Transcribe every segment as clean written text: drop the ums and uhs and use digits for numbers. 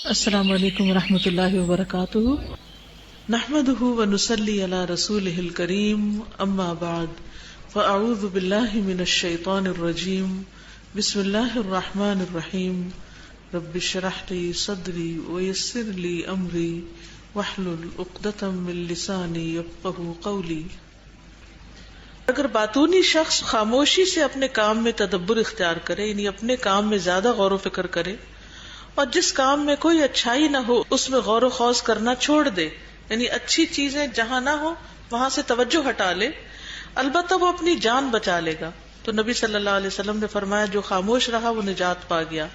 السلام علیکم ورحمۃ اللہ وبرکاتہ۔ نحمده ونصلی علی رسولہ الکریم، اما بعد فاعوذ باللہ من الشیطان الرجیم، بسم اللہ الرحمن الرحیم، رب اشرح لی صدری ویسر لی امری واحلل عقدۃ من لسانی یفقہوا قولی۔ اگر باطونی شخص خاموشی سے اپنے کام میں تدبر اختیار کرے، یعنی اپنے کام میں زیادہ غور و فکر کرے، اور جس کام میں کوئی اچھائی نہ ہو اس میں غور و خوض کرنا چھوڑ دے، یعنی اچھی چیزیں جہاں نہ ہو وہاں سے توجہ ہٹا لے، البتہ وہ اپنی جان بچا لے گا۔ تو نبی صلی اللہ علیہ وسلم نے فرمایا جو خاموش رہا وہ نجات پا گیا،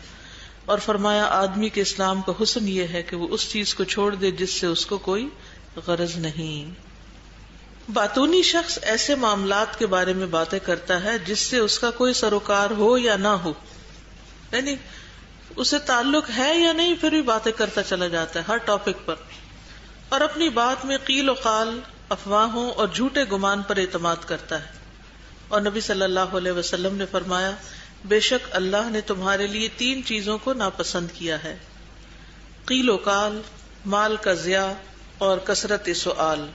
اور فرمایا آدمی کے اسلام کا حسن یہ ہے کہ وہ اس چیز کو چھوڑ دے جس سے اس کو کوئی غرض نہیں۔ باطونی شخص ایسے معاملات کے بارے میں باتیں کرتا ہے جس سے اس کا کوئی سروکار ہو یا نہ ہو، یعنی اسے تعلق ہے یا نہیں، پھر بھی باتیں کرتا چلا جاتا ہے ہر ٹاپک پر، اور اپنی بات میں قیل و قال، افواہوں اور جھوٹے گمان پر اعتماد کرتا ہے۔ اور نبی صلی اللہ علیہ وسلم نے فرمایا بے شک اللہ نے تمہارے لیے 3 چیزوں کو ناپسند کیا ہے، قیل و قال، مال کا ضیاع اور کثرت سؤال۔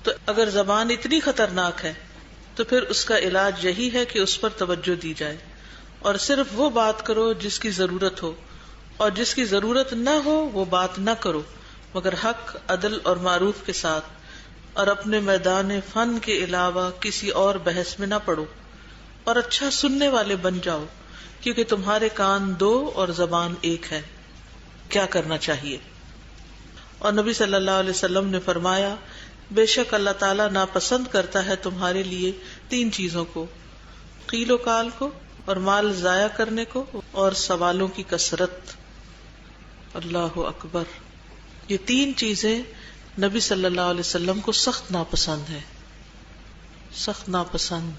تو اگر زبان اتنی خطرناک ہے تو پھر اس کا علاج یہی ہے کہ اس پر توجہ دی جائے، اور صرف وہ بات کرو جس کی ضرورت ہو، اور جس کی ضرورت نہ ہو وہ بات نہ کرو، مگر حق، عدل اور معروف کے ساتھ، اور اپنے میدان فن کے علاوہ کسی اور بحث میں نہ پڑو، اور اچھا سننے والے بن جاؤ، کیونکہ تمہارے کان 2 اور زبان 1 ہے۔ کیا کرنا چاہیے؟ اور نبی صلی اللہ علیہ وسلم نے فرمایا بے شک اللہ تعالیٰ ناپسند کرتا ہے تمہارے لیے 3 چیزوں کو، قیل و قال کو، اور مال ضائع کرنے کو، اور سوالوں کی کثرت۔ اللہ اکبر! یہ 3 چیزیں نبی صلی اللہ علیہ وسلم کو سخت ناپسند ہے، سخت ناپسند۔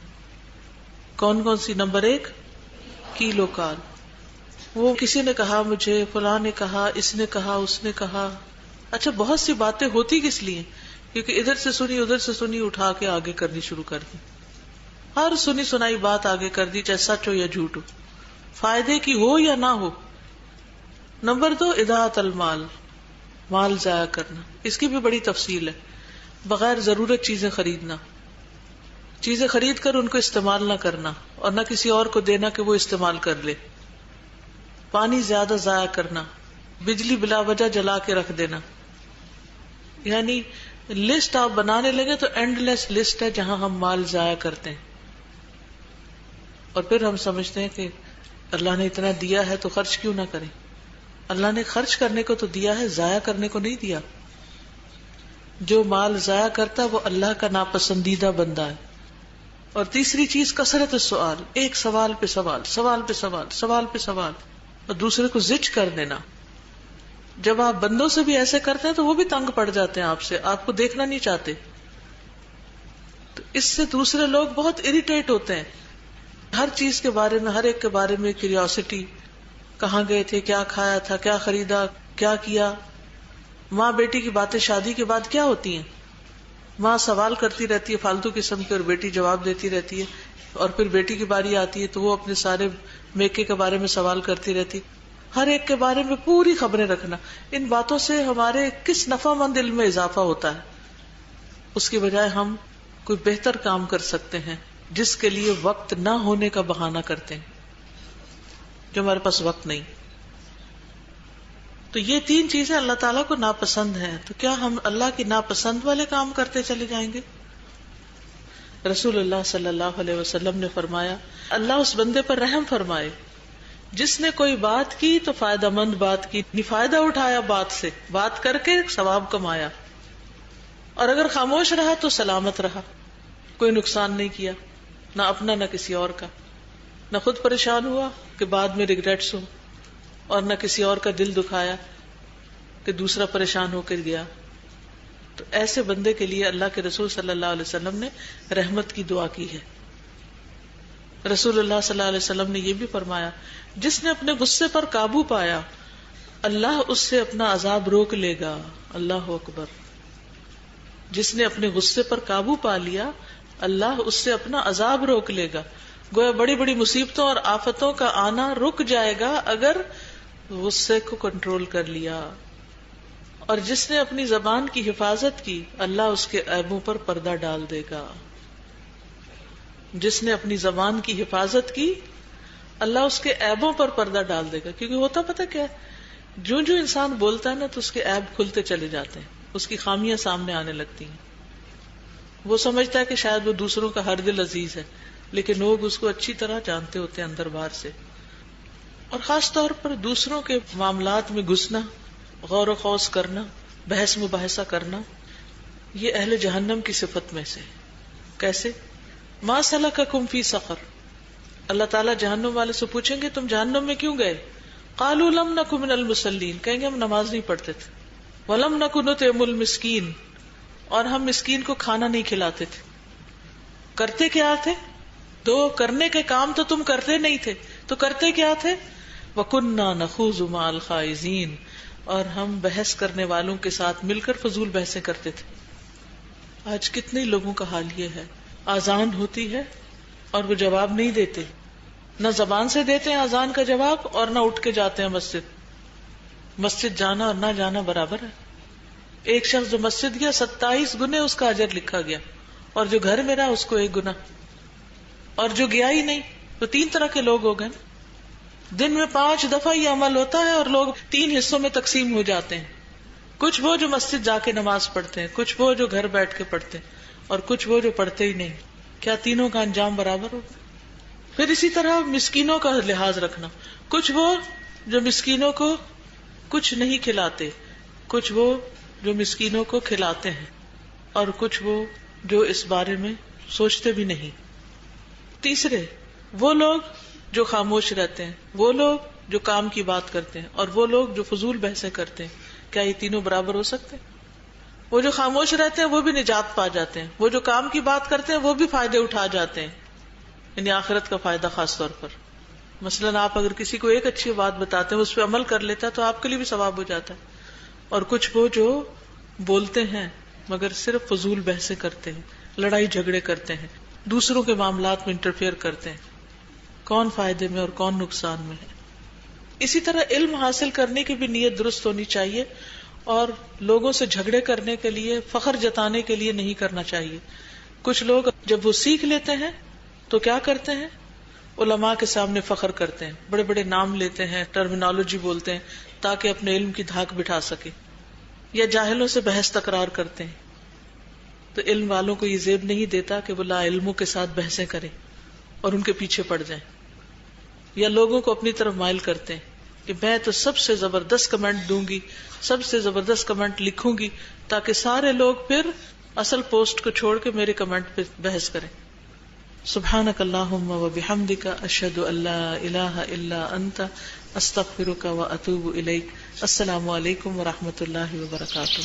کون کون سی؟ نمبر 1 قیل و قال۔ وہ کسی نے کہا مجھے، فلاں نے کہا، اس نے کہا، اس نے کہا۔ اچھا بہت سی باتیں ہوتی کس لیے؟ کیونکہ ادھر سے سنی ادھر سے سنی، اٹھا کے آگے کرنی شروع کر دی، ہر سنی سنائی بات آگے کر دی، چاہے سچ ہو یا جھوٹ ہو، فائدے کی ہو یا نہ ہو۔ نمبر 2 اضاعت المال، مال ضائع کرنا۔ اس کی بھی بڑی تفصیل ہے، بغیر ضرورت چیزیں خریدنا، چیزیں خرید کر ان کو استعمال نہ کرنا، اور نہ کسی اور کو دینا کہ وہ استعمال کر لے۔ پانی زیادہ ضائع کرنا، بجلی بلا وجہ جلا کے رکھ دینا، یعنی لسٹ آپ بنانے لگے تو اینڈ لیس لسٹ ہے جہاں ہم مال ضائع کرتے ہیں، اور پھر ہم سمجھتے ہیں کہ اللہ نے اتنا دیا ہے تو خرچ کیوں نہ کریں۔ اللہ نے خرچ کرنے کو تو دیا ہے، ضائع کرنے کو نہیں دیا۔ جو مال ضائع کرتا ہے وہ اللہ کا ناپسندیدہ بندہ ہے۔ اور تیسری چیز کثرت السؤال، ایک سوال پہ سوال، سوال پہ سوال، سوال پہ سوال، اور دوسرے کو زج کر دینا۔ جب آپ بندوں سے بھی ایسے کرتے ہیں تو وہ بھی تنگ پڑ جاتے ہیں آپ سے، آپ کو دیکھنا نہیں چاہتے، تو اس سے دوسرے لوگ بہت اریٹیٹ ہوتے ہیں۔ ہر چیز کے بارے میں، ہر ایک کے بارے میں کیوریوسٹی، کہاں گئے تھے، کیا کھایا تھا، کیا خریدا، کیا کیا۔ ماں بیٹی کی باتیں شادی کے بعد کیا ہوتی ہیں؟ ماں سوال کرتی رہتی ہے فالتو قسم کے، اور بیٹی جواب دیتی رہتی ہے، اور پھر بیٹی کی باری آتی ہے تو وہ اپنے سارے میکے کے بارے میں سوال کرتی رہتی، ہر ایک کے بارے میں پوری خبریں رکھنا۔ ان باتوں سے ہمارے کس نفع مند علم میں اضافہ ہوتا ہے؟ اس کی بجائے ہم کوئی بہتر کام کر سکتے ہیں جس کے لیے وقت نہ ہونے کا بہانہ کرتے ہیں، جو ہمارے پاس وقت نہیں۔ تو یہ 3 چیزیں اللہ تعالیٰ کو ناپسند ہیں، تو کیا ہم اللہ کی ناپسند والے کام کرتے چلے جائیں گے؟ رسول اللہ صلی اللہ علیہ وسلم نے فرمایا اللہ اس بندے پر رحم فرمائے جس نے کوئی بات کی تو فائدہ مند بات کی، فائدہ اٹھایا بات سے، بات کر کے ثواب کمایا، اور اگر خاموش رہا تو سلامت رہا، کوئی نقصان نہیں کیا، نہ اپنا نہ کسی اور کا، نہ خود پریشان ہوا کہ بعد میں ریگریٹس ہو، اور نہ کسی اور کا دل دکھایا کہ دوسرا پریشان ہو کر گیا۔ تو ایسے بندے کے لیے اللہ کے رسول صلی اللہ علیہ وسلم نے رحمت کی دعا کی ہے۔ رسول اللہ صلی اللہ علیہ وسلم نے یہ بھی فرمایا جس نے اپنے غصے پر قابو پایا اللہ اس سے اپنا عذاب روک لے گا۔ اللہ اکبر! جس نے اپنے غصے پر قابو پا لیا اللہ اس سے اپنا عذاب روک لے گا۔ گویا بڑی بڑی مصیبتوں اور آفتوں کا آنا رک جائے گا اگر غصے کو کنٹرول کر لیا. اور جس نے اپنی زبان کی حفاظت کی اللہ اس کے عیبوں پر پردہ ڈال دے گا. جس نے اپنی زبان کی حفاظت کی اللہ اس کے عیبوں پر پردہ ڈال دے گا. کیونکہ ہوتا پتہ کیا ہے، جو انسان بولتا ہے نا تو اس کے عیب کھلتے چلے جاتے ہیں، اس کی خامیاں سامنے آنے لگتی ہیں. وہ سمجھتا ہے کہ شاید وہ دوسروں کا ہر دل عزیز ہے، لیکن لوگ اس کو اچھی طرح جانتے ہوتے ہیں اندر باہر سے. اور خاص طور پر دوسروں کے معاملات میں گھسنا، غور و خوض کرنا، بحث مباحثہ کرنا، یہ اہل جہنم کی صفت میں سے. کیسے؟ ما سلککم فی سقر، اللہ تعالیٰ جہنم والے سے پوچھیں گے تم جہنم میں کیوں گئے؟ قالوا لم نک من المصلین، کہیں گے ہم نماز نہیں پڑھتے تھے. ولم نک نطعم المسکین، اور ہم مسکین کو کھانا نہیں کھلاتے تھے. کرتے کیا تھے؟ دو کرنے کے کام تو تم کرتے نہیں تھے، تو کرتے کیا تھے؟ وَكُنَّا نَخُوضُ مَعَ الْخَائِضِينَ، اور ہم بحث کرنے والوں کے ساتھ مل کر فضول بحثیں کرتے تھے. آج کتنے لوگوں کا حال یہ ہے، آذان ہوتی ہے اور وہ جواب نہیں دیتے، نہ زبان سے دیتے ہیں آذان کا جواب اور نہ اٹھ کے جاتے ہیں مسجد. مسجد جانا اور نہ جانا برابر ہے. ایک شخص جو مسجد گیا 27 گنے اس کا اجر لکھا گیا، اور جو گھر میں رہا اس کو 1 گنا، اور جو گیا ہی نہیں. تو 3 طرح کے لوگ ہو گئے. دن میں 5 دفعہ یہ عمل ہوتا ہے اور لوگ 3 حصوں میں تقسیم ہو جاتے ہیں. کچھ وہ جو مسجد جا کے نماز پڑھتے ہیں، کچھ وہ جو گھر بیٹھ کے پڑھتے ہیں، اور کچھ وہ جو پڑھتے ہی نہیں. کیا تینوں کا انجام برابر ہو؟ پھر اسی طرح مسکینوں کا لحاظ رکھنا. کچھ وہ جو مسکینوں کو کچھ نہیں کھلاتے، کچھ وہ جو مسکینوں کو کھلاتے ہیں، اور کچھ وہ جو اس بارے میں سوچتے بھی نہیں. تیسرے وہ لوگ جو خاموش رہتے ہیں، وہ لوگ جو کام کی بات کرتے ہیں، اور وہ لوگ جو فضول بحثیں کرتے ہیں. کیا یہ تینوں برابر ہو سکتے ہیں؟ وہ جو خاموش رہتے ہیں وہ بھی نجات پا جاتے ہیں، وہ جو کام کی بات کرتے ہیں وہ بھی فائدے اٹھا جاتے ہیں، یعنی آخرت کا فائدہ. خاص طور پر مثلاً آپ اگر کسی کو ایک اچھی بات بتاتے ہیں، اس پہ عمل کر لیتا ہے تو آپ کے لیے بھی ثواب ہو جاتا ہے. اور کچھ وہ جو بولتے ہیں مگر صرف فضول بحثیں کرتے ہیں، لڑائی جھگڑے کرتے ہیں، دوسروں کے معاملات میں انٹرفیئر کرتے ہیں. کون فائدے میں اور کون نقصان میں ہے؟ اسی طرح علم حاصل کرنے کی بھی نیت درست ہونی چاہیے، اور لوگوں سے جھگڑے کرنے کے لیے، فخر جتانے کے لیے نہیں کرنا چاہیے. کچھ لوگ جب وہ سیکھ لیتے ہیں تو کیا کرتے ہیں؟ علماء کے سامنے فخر کرتے ہیں، بڑے بڑے نام لیتے ہیں، ٹرمینالوجی بولتے ہیں تاکہ اپنے علم کی دھاک بٹھا سکے، یا جاہلوں سے بحث تکرار کرتے ہیں. تو علم والوں کو یہ زیب نہیں دیتا کہ وہ لا علموں کے ساتھ بحثیں کریں اور ان کے پیچھے پڑ جائیں. یا لوگوں کو اپنی طرف مائل کرتے ہیں کہ میں تو سب سے زبردست کمنٹ دوں گی، سب سے زبردست کمنٹ لکھوں گی، تاکہ سارے لوگ پھر اصل پوسٹ کو چھوڑ کے میرے کمنٹ پہ بحث کریں. سبحانک اللہم و بحمدک، اشہد ان لا الہ الا انت، استغفرک و اتوب الیک. السلام علیکم و رحمۃ اللہ وبرکاتہ.